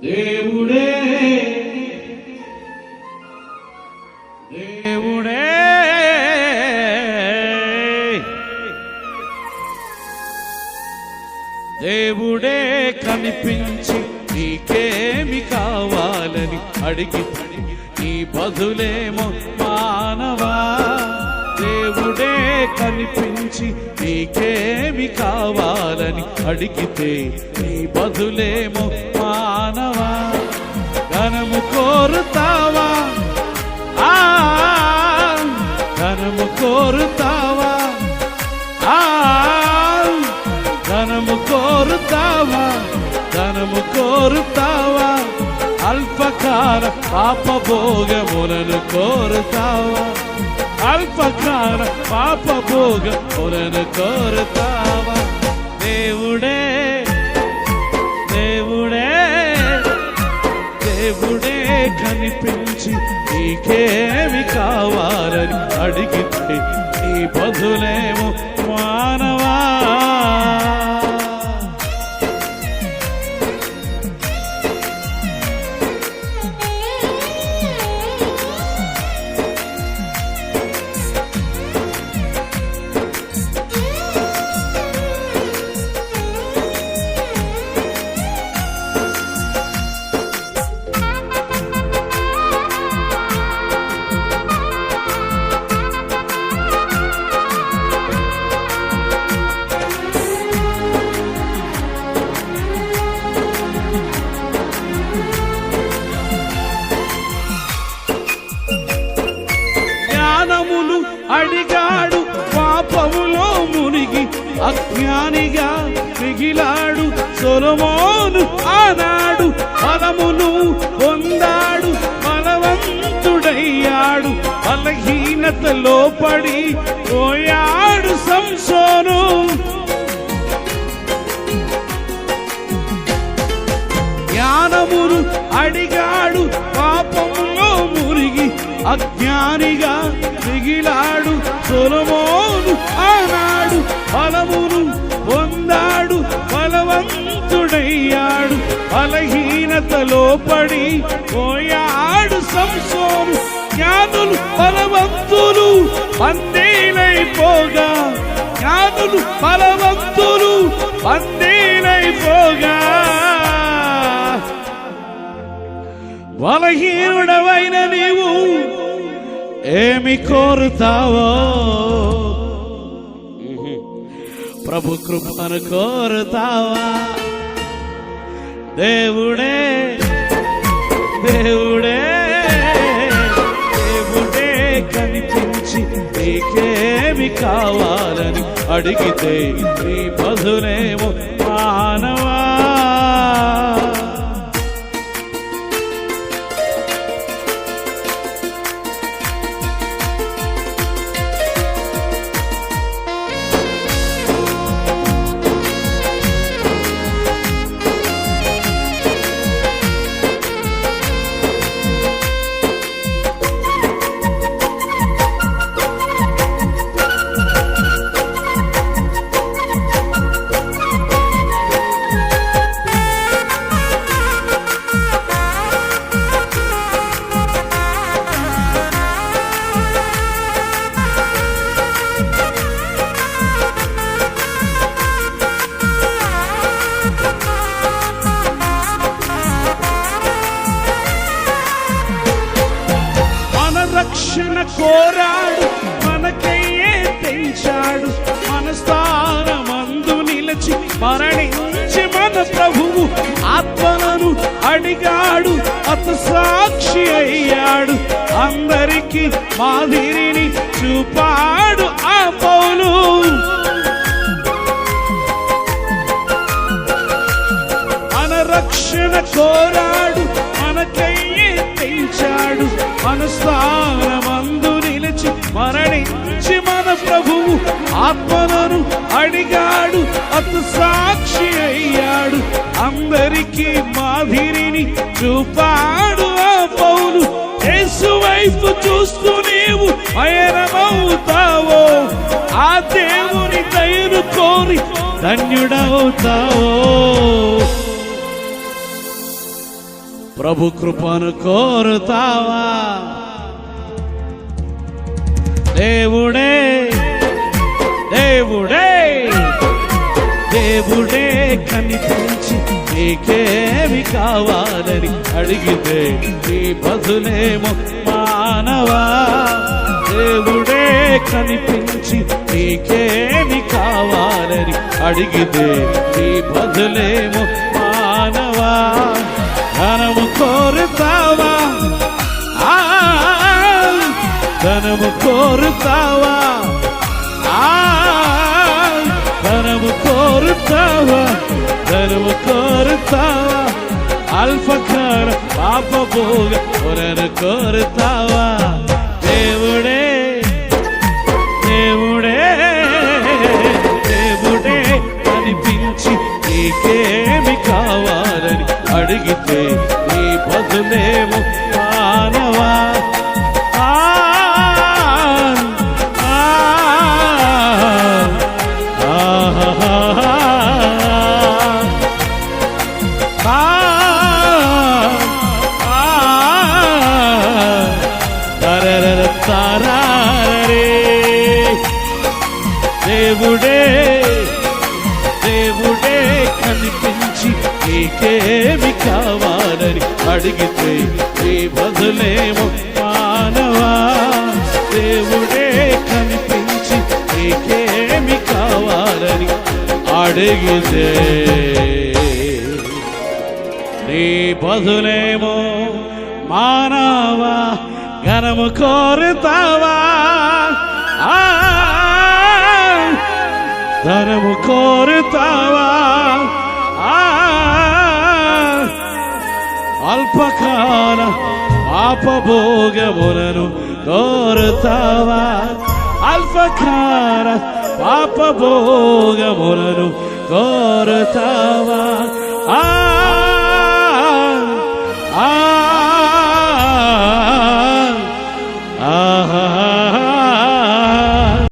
దేవుడే దేవుడే దేవుడే కనిపించి నీకేమి కావాలని అడిగి నీ బదులేమో మానవా. దేవుడే కనిపించి నీకేమి కావాలని అడిగితే నీ బదులేమో మానవా. ఘనము కోరుతావా, ఘనము కోరుతావా, ధనము కోరుతావా, ధనము కోరుతావా, అల్పకాల పాపభోగములను కోరుతావా, అల్పకాల పాపభోగములను కోరుతావా. దేవుడే దేవుడే దేవుడే కనిపించి నీకేమి కావాలని అడిగితే నీ బదులేమో మానవా. అడిగాడు పాపములో మునిగి అజ్ఞానిగా మిగిలాడు సొలొమోను. ఆనాడు ఫలమును పొందాడు, బలవంతుడయ్యాడు, బలహీనతలో పడి పోయాడు సంసోను. జ్ఞానమును అడిగాడు పాపములో మునిగి అజ్ఞానిగా మిగిలాడు సొలొమోను. ఆనాడు ఫలమును పొందాడు, బలవంతుడయ్యాడు, బలహీనతలో పడి పోయాడు సంసోను. జ్ఞానులు బలవంతులు బందీలైపోగా, జ్ఞానులు బలవంతులు బందీలైపోగా, బలహీనుడవైన నీవు ఏమి కోరుతావో? ప్రభు కృపను కోరుతావా? దేవుడే దేవుడే దేవుడే కనిపించి నీకేమి కావాలని అడిగితే నీ బదులేమో మానవా. రక్షణ కోరాడు, మనకయ్యే తెంచాడు, మన స్థానమందు నిలిచి మరణించి మన ప్రభువు ఆత్మలను అడిగాడు, అత సాక్షి అయ్యాడు, అందరికి మాదిరిని చూపాడు ఆ పౌలు. మన రక్షణ కోరాడు, మనకయ్యే తెంచాడు, మన స్థానమందు నిలిచి మరణించి మన ప్రభువు ఆత్మలను అడిగాడు, అత సాక్షి అయ్యాడు, అందరికి మాదిరిని చూపాడు ఆ పౌలు. యేసు వైపు చూస్తూ నీవు పయనమవుతావో, ఆ దేవుని దయను కోరి ధన్యుడవుతావో. ప్రభు కృపను కోరుతావా? దేవుడే దేవుడే దేవుడే కనిపించి నీకేమి కావాలని అడిగితే నీ బదులేమో మానవా. దేవుడే కనిపించి నీకేమి కావాలని అడిగితే నీ బదులేమో మానవా. ధనము కోరుతావా? ధనము కోరుతావా? ధనము కోరుతావా? ధనము కోరుతావా? అల్పకార పాపభోగ పునరు కోరుతావా? దేవుడే దేవుడే దేవుడే కనిపించి నీకేమి కావాలని అడిగితే నీ బదులేమో మానవా. దేవుడే దేవుడే కనిపించి నీకేమి కావాలని అడిగితే నీ బదులేమో మానవా. దేవుడే కనిపించి నీకేమి కావాలని అడిగితే నీ బదులేమో మానవా. ఘనము కోరుతావా? ధనము కోరుతావా? అల్పకాల పాపభోగములను కోరుతావా? అల్పకాల పాపభోగములను కోరుతావా?